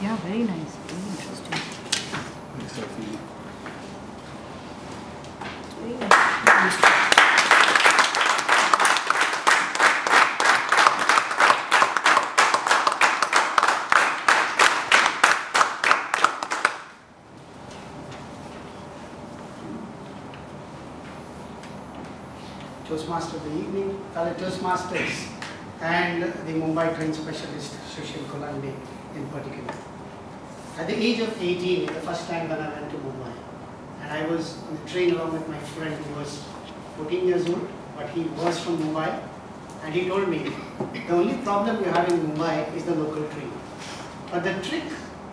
Yeah, very nice. Very interesting. Very nice. Toastmaster of the evening, fellow Toastmasters, and the Mumbai train specialist, Sushil Kolande in particular. At the age of 18, the first time when I went to Mumbai, and I was on the train along with my friend who was 14 years old, but he was from Mumbai, and he told me, the only problem you have in Mumbai is the local train. But the trick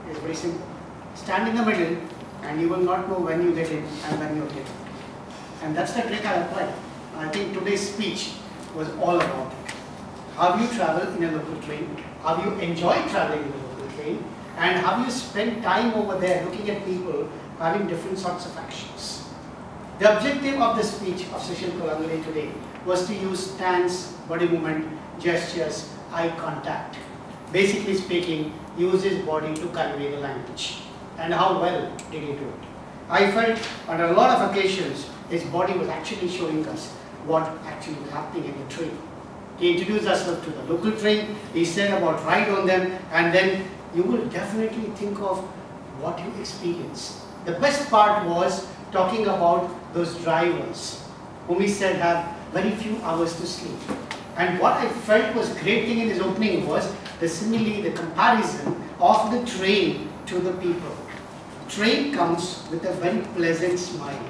is very simple. Stand in the middle, and you will not know when you get in and when you get out. And that's the trick I applied. I think today's speech was all about it. Have you traveled in a local train? Have you enjoyed traveling in a local train? And have you spent time over there looking at people having different sorts of actions? The objective of the speech of Sushil Kolande today was to use stance, body movement, gestures, eye contact. Basically speaking, use his body to convey the language. And how well did he do it? I felt on a lot of occasions his body was actually showing us what actually was happening in the train. He introduced us to the local train, he said about ride on them, and then you will definitely think of what you experience. The best part was talking about those drivers whom he said have very few hours to sleep. And what I felt was great thing in his opening was the simile, the comparison of the train to the people. Train comes with a very pleasant smile.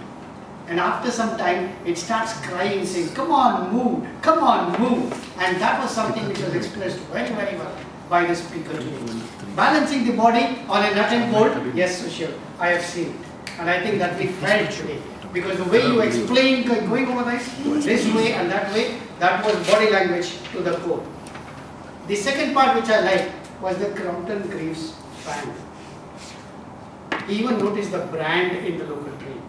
And after some time, it starts crying, saying, come on, move, come on, move. And that was something which was expressed very, very well by the speaker today. Balancing the body on a nut and bolt, yes, Sushil, I have seen it. And I think that we felt today. Because the way you explained going over this way and that way, that was body language to the core. The second part which I liked was the Crompton Greaves fan. He even noticed the brand in the local train.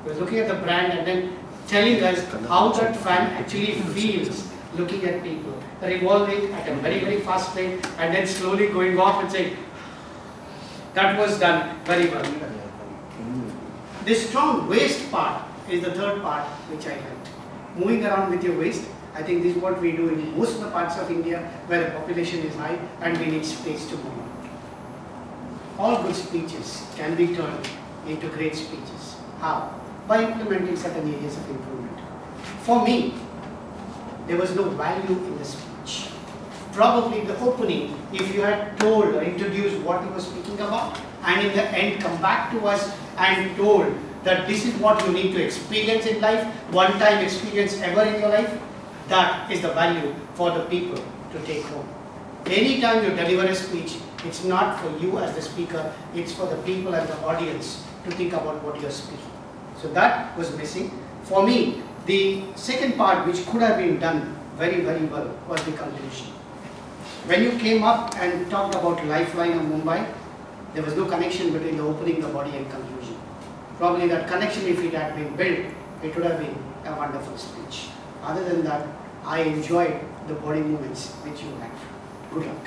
He was looking at the brand and then telling us how that fan actually feels looking at people. Revolving at a very, very fast rate and then slowly going off and saying, that was done very well. The strong waist part is the third part which I liked. Moving around with your waist, I think this is what we do in most of the parts of India where the population is high and we need space to move. All good speeches can be turned into great speeches. How? By implementing certain areas of improvement. For me, there was no value in the speech. Probably the opening, if you had told or introduced what he was speaking about, and in the end come back to us and told that this is what you need to experience in life, one time experience ever in your life, that is the value for the people to take home. Anytime you deliver a speech, it's not for you as the speaker, it's for the people and the audience to think about what you're speaking. So that was missing. For me, the second part which could have been done very, very well was the conclusion. When you came up and talked about Lifeline of Mumbai, there was no connection between the opening, the body and conclusion. Probably that connection, if it had been built, it would have been a wonderful speech. Other than that, I enjoyed the body movements which you had. Good luck.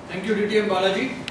Thank you, DTM Balaji.